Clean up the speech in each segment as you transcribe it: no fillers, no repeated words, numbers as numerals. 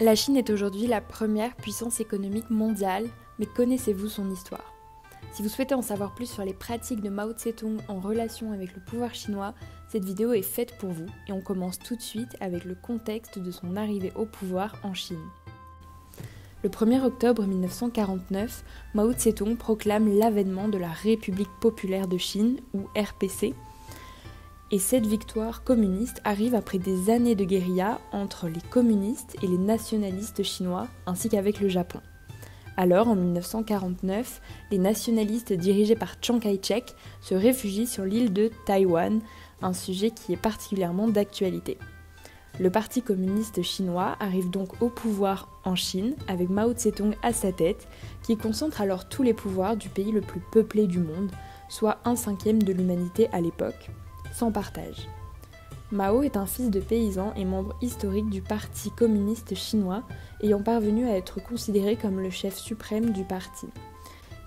La Chine est aujourd'hui la première puissance économique mondiale, mais connaissez-vous son histoire? Si vous souhaitez en savoir plus sur les pratiques de Mao Tse-tung en relation avec le pouvoir chinois, cette vidéo est faite pour vous et on commence tout de suite avec le contexte de son arrivée au pouvoir en Chine. Le 1er octobre 1949, Mao Tse-tung proclame l'avènement de la République populaire de Chine, ou RPC, et cette victoire communiste arrive après des années de guérilla entre les communistes et les nationalistes chinois, ainsi qu'avec le Japon. Alors, en 1949, les nationalistes dirigés par Chiang Kai-shek se réfugient sur l'île de Taïwan, un sujet qui est particulièrement d'actualité. Le Parti communiste chinois arrive donc au pouvoir en Chine, avec Mao Tse-tung à sa tête, qui concentre alors tous les pouvoirs du pays le plus peuplé du monde, soit 1/5 de l'humanité à l'époque, sans partage. Mao est un fils de paysan et membre historique du Parti communiste chinois, ayant parvenu à être considéré comme le chef suprême du parti.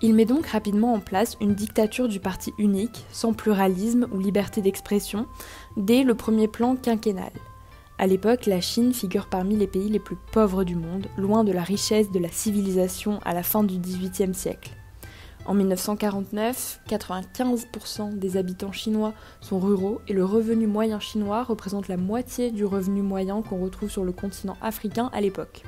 Il met donc rapidement en place une dictature du parti unique, sans pluralisme ou liberté d'expression, dès le premier plan quinquennal. À l'époque, la Chine figure parmi les pays les plus pauvres du monde, loin de la richesse de la civilisation à la fin du XVIIIe siècle. En 1949, 95% des habitants chinois sont ruraux et le revenu moyen chinois représente la moitié du revenu moyen qu'on retrouve sur le continent africain à l'époque.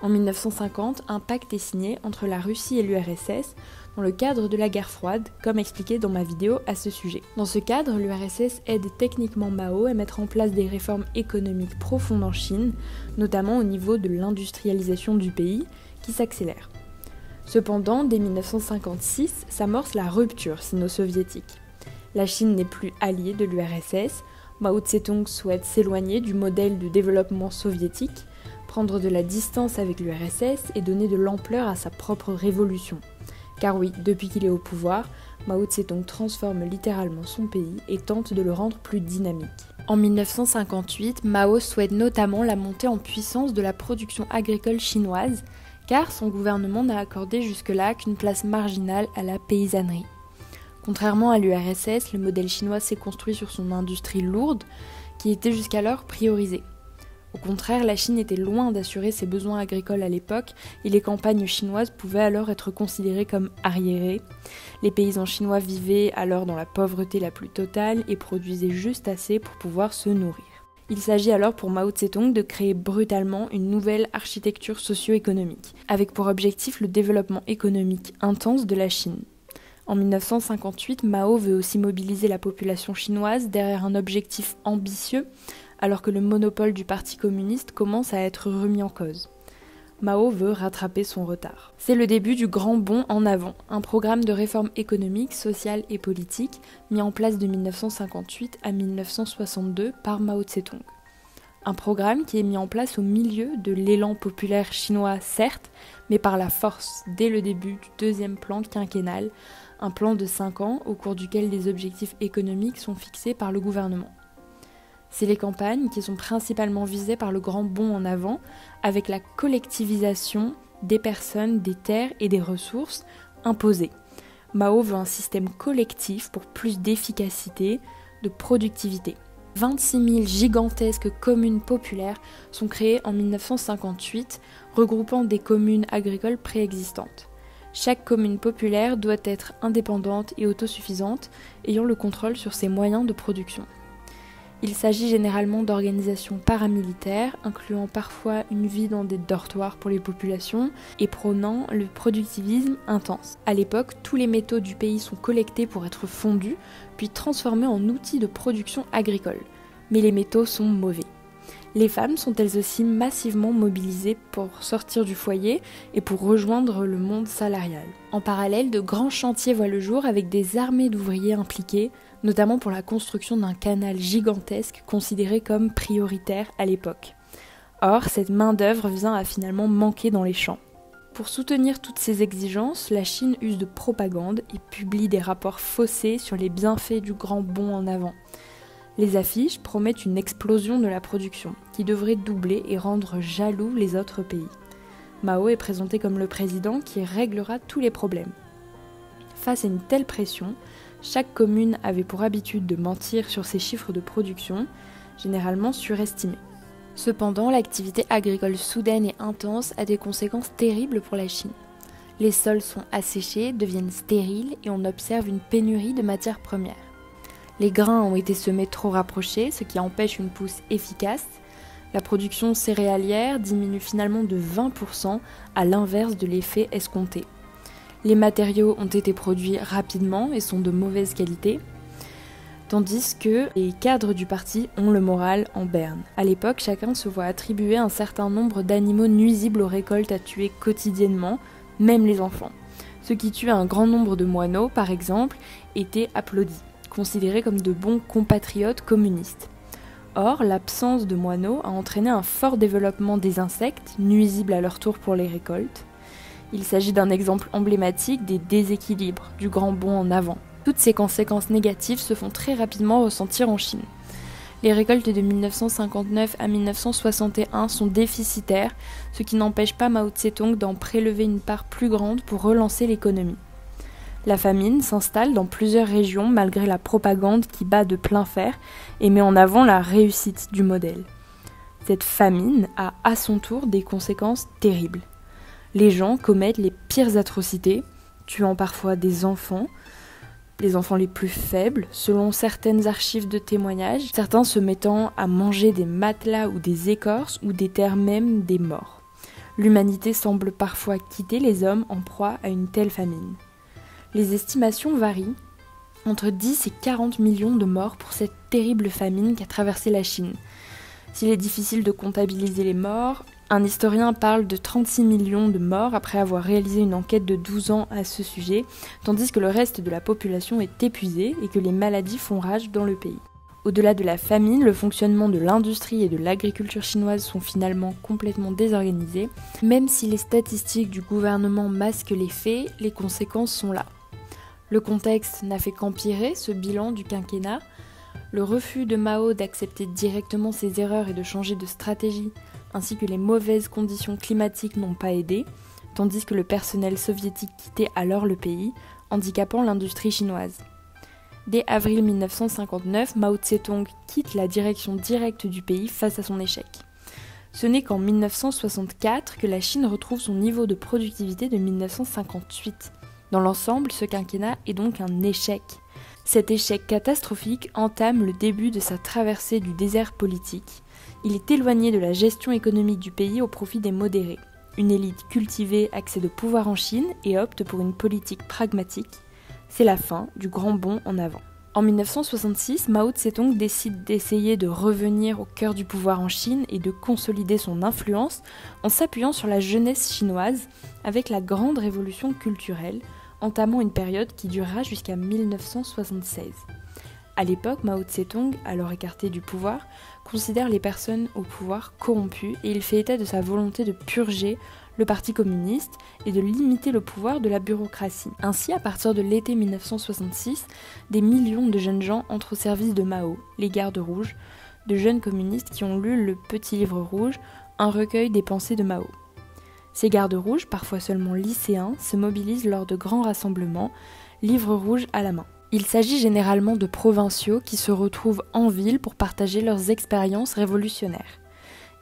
En 1950, un pacte est signé entre la Russie et l'URSS dans le cadre de la guerre froide, comme expliqué dans ma vidéo à ce sujet. Dans ce cadre, l'URSS aide techniquement Mao à mettre en place des réformes économiques profondes en Chine, notamment au niveau de l'industrialisation du pays, qui s'accélère. Cependant, dès 1956, s'amorce la rupture sino-soviétique. La Chine n'est plus alliée de l'URSS, Mao Tse-tung souhaite s'éloigner du modèle de développement soviétique, prendre de la distance avec l'URSS et donner de l'ampleur à sa propre révolution. Car oui, depuis qu'il est au pouvoir, Mao Tse-tung transforme littéralement son pays et tente de le rendre plus dynamique. En 1958, Mao souhaite notamment la montée en puissance de la production agricole chinoise, car son gouvernement n'a accordé jusque-là qu'une place marginale à la paysannerie. Contrairement à l'URSS, le modèle chinois s'est construit sur son industrie lourde, qui était jusqu'alors priorisée. Au contraire, la Chine était loin d'assurer ses besoins agricoles à l'époque, et les campagnes chinoises pouvaient alors être considérées comme arriérées. Les paysans chinois vivaient alors dans la pauvreté la plus totale et produisaient juste assez pour pouvoir se nourrir. Il s'agit alors pour Mao Tse-tung de créer brutalement une nouvelle architecture socio-économique, avec pour objectif le développement économique intense de la Chine. En 1958, Mao veut aussi mobiliser la population chinoise derrière un objectif ambitieux, alors que le monopole du Parti communiste commence à être remis en cause. Mao veut rattraper son retard. C'est le début du Grand Bond en avant, un programme de réforme économique, sociale et politique mis en place de 1958 à 1962 par Mao Tse-tung. Un programme qui est mis en place au milieu de l'élan populaire chinois certes, mais par la force dès le début du deuxième plan quinquennal, un plan de 5 ans au cours duquel des objectifs économiques sont fixés par le gouvernement. C'est les campagnes qui sont principalement visées par le Grand Bond en avant, avec la collectivisation des personnes, des terres et des ressources imposées. Mao veut un système collectif pour plus d'efficacité, de productivité. 26 000 gigantesques communes populaires sont créées en 1958, regroupant des communes agricoles préexistantes. Chaque commune populaire doit être indépendante et autosuffisante, ayant le contrôle sur ses moyens de production. Il s'agit généralement d'organisations paramilitaires, incluant parfois une vie dans des dortoirs pour les populations et prônant le productivisme intense. À l'époque, tous les métaux du pays sont collectés pour être fondus, puis transformés en outils de production agricole. Mais les métaux sont mauvais. Les femmes sont elles aussi massivement mobilisées pour sortir du foyer et pour rejoindre le monde salarial. En parallèle, de grands chantiers voient le jour avec des armées d'ouvriers impliqués, notamment pour la construction d'un canal gigantesque considéré comme prioritaire à l'époque. Or, cette main-d'œuvre vient à finalement manquer dans les champs. Pour soutenir toutes ces exigences, la Chine use de propagande et publie des rapports faussés sur les bienfaits du Grand Bond en avant. Les affiches promettent une explosion de la production, qui devrait doubler et rendre jaloux les autres pays. Mao est présenté comme le président qui réglera tous les problèmes. Face à une telle pression, chaque commune avait pour habitude de mentir sur ses chiffres de production, généralement surestimés. Cependant, l'activité agricole soudaine et intense a des conséquences terribles pour la Chine. Les sols sont asséchés, deviennent stériles et on observe une pénurie de matières premières. Les grains ont été semés trop rapprochés, ce qui empêche une pousse efficace. La production céréalière diminue finalement de 20% à l'inverse de l'effet escompté. Les matériaux ont été produits rapidement et sont de mauvaise qualité, tandis que les cadres du parti ont le moral en berne. À l'époque, chacun se voit attribuer un certain nombre d'animaux nuisibles aux récoltes à tuer quotidiennement, même les enfants. Ceux qui tuaient un grand nombre de moineaux, par exemple, étaient applaudis, considérés comme de bons compatriotes communistes. Or, l'absence de moineaux a entraîné un fort développement des insectes, nuisibles à leur tour pour les récoltes. Il s'agit d'un exemple emblématique des déséquilibres, du grand bond en avant. Toutes ces conséquences négatives se font très rapidement ressentir en Chine. Les récoltes de 1959 à 1961 sont déficitaires, ce qui n'empêche pas Mao Tse-tung d'en prélever une part plus grande pour relancer l'économie. La famine s'installe dans plusieurs régions malgré la propagande qui bat de plein fer et met en avant la réussite du modèle. Cette famine a à son tour des conséquences terribles. Les gens commettent les pires atrocités, tuant parfois des enfants, les enfants les plus faibles, selon certaines archives de témoignages, certains se mettant à manger des matelas ou des écorces ou déterrent même des morts. L'humanité semble parfois quitter les hommes en proie à une telle famine. Les estimations varient entre 10 et 40 millions de morts pour cette terrible famine qui a traversé la Chine. S'il est difficile de comptabiliser les morts, un historien parle de 36 millions de morts après avoir réalisé une enquête de 12 ans à ce sujet, tandis que le reste de la population est épuisé et que les maladies font rage dans le pays. Au-delà de la famine, le fonctionnement de l'industrie et de l'agriculture chinoise sont finalement complètement désorganisés. Même si les statistiques du gouvernement masquent les faits, les conséquences sont là. Le contexte n'a fait qu'empirer ce bilan du quinquennat. Le refus de Mao d'accepter directement ses erreurs et de changer de stratégie, ainsi que les mauvaises conditions climatiques n'ont pas aidé, tandis que le personnel soviétique quittait alors le pays, handicapant l'industrie chinoise. Dès avril 1959, Mao Tse-tung quitte la direction directe du pays face à son échec. Ce n'est qu'en 1964 que la Chine retrouve son niveau de productivité de 1958. Dans l'ensemble, ce quinquennat est donc un échec. Cet échec catastrophique entame le début de sa traversée du désert politique. Il est éloigné de la gestion économique du pays au profit des modérés. Une élite cultivée accède au pouvoir en Chine et opte pour une politique pragmatique. C'est la fin du grand bond en avant. En 1966, Mao Tse-tung décide d'essayer de revenir au cœur du pouvoir en Chine et de consolider son influence en s'appuyant sur la jeunesse chinoise avec la grande révolution culturelle, entamant une période qui durera jusqu'à 1976. À l'époque, Mao Tse-tung, alors écarté du pouvoir, considère les personnes au pouvoir corrompues et il fait état de sa volonté de purger le Parti communiste et de limiter le pouvoir de la bureaucratie. Ainsi, à partir de l'été 1966, des millions de jeunes gens entrent au service de Mao, les gardes rouges, de jeunes communistes qui ont lu le Petit Livre rouge, un recueil des pensées de Mao. Ces gardes rouges, parfois seulement lycéens, se mobilisent lors de grands rassemblements, livre rouge à la main. Il s'agit généralement de provinciaux qui se retrouvent en ville pour partager leurs expériences révolutionnaires.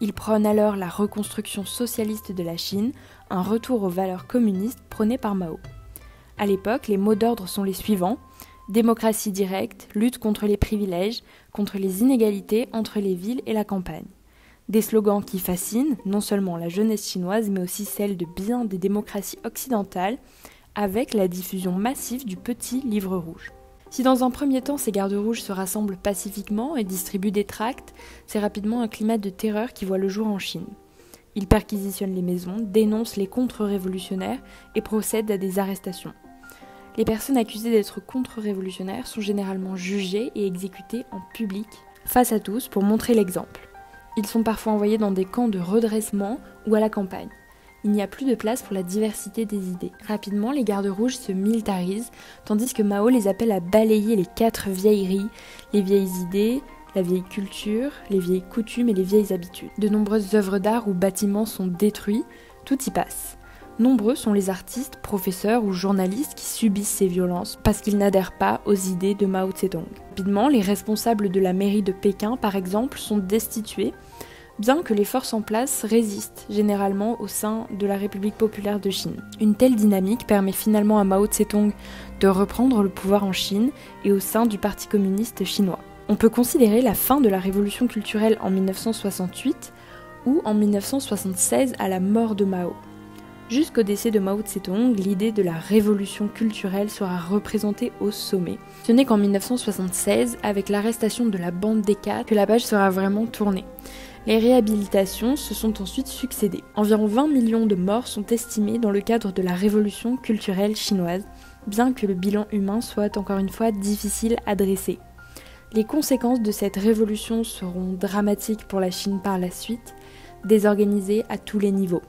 Ils prônent alors la reconstruction socialiste de la Chine, un retour aux valeurs communistes prônées par Mao. À l'époque, les mots d'ordre sont les suivants: démocratie directe, lutte contre les privilèges, contre les inégalités entre les villes et la campagne. Des slogans qui fascinent non seulement la jeunesse chinoise, mais aussi celle de bien des démocraties occidentales, avec la diffusion massive du Petit Livre rouge. Si dans un premier temps ces gardes rouges se rassemblent pacifiquement et distribuent des tracts, c'est rapidement un climat de terreur qui voit le jour en Chine. Ils perquisitionnent les maisons, dénoncent les contre-révolutionnaires et procèdent à des arrestations. Les personnes accusées d'être contre-révolutionnaires sont généralement jugées et exécutées en public, face à tous, pour montrer l'exemple. Ils sont parfois envoyés dans des camps de redressement ou à la campagne. Il n'y a plus de place pour la diversité des idées. Rapidement, les gardes rouges se militarisent, tandis que Mao les appelle à balayer les 4 vieilleries, les vieilles idées, la vieille culture, les vieilles coutumes et les vieilles habitudes. De nombreuses œuvres d'art ou bâtiments sont détruits, tout y passe. Nombreux sont les artistes, professeurs ou journalistes qui subissent ces violences parce qu'ils n'adhèrent pas aux idées de Mao Tse-tung. Rapidement, les responsables de la mairie de Pékin, par exemple, sont destitués. bien que les forces en place résistent généralement au sein de la République populaire de Chine. Une telle dynamique permet finalement à Mao Tse-tung de reprendre le pouvoir en Chine et au sein du Parti communiste chinois. On peut considérer la fin de la révolution culturelle en 1968 ou en 1976 à la mort de Mao. Jusqu'au décès de Mao Tse-tung, l'idée de la révolution culturelle sera représentée au sommet. Ce n'est qu'en 1976, avec l'arrestation de la bande des Quatre, que la page sera vraiment tournée. Les réhabilitations se sont ensuite succédées. Environ 20 millions de morts sont estimés dans le cadre de la révolution culturelle chinoise, bien que le bilan humain soit encore une fois difficile à dresser. Les conséquences de cette révolution seront dramatiques pour la Chine par la suite, désorganisée à tous les niveaux.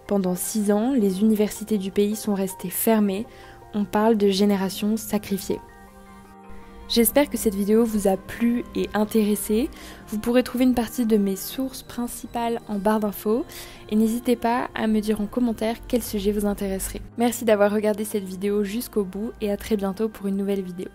Pendant 6 ans, les universités du pays sont restées fermées, on parle de générations sacrifiées. J'espère que cette vidéo vous a plu et intéressé. Vous pourrez trouver une partie de mes sources principales en barre d'infos et n'hésitez pas à me dire en commentaire quel sujet vous intéresserait. Merci d'avoir regardé cette vidéo jusqu'au bout et à très bientôt pour une nouvelle vidéo.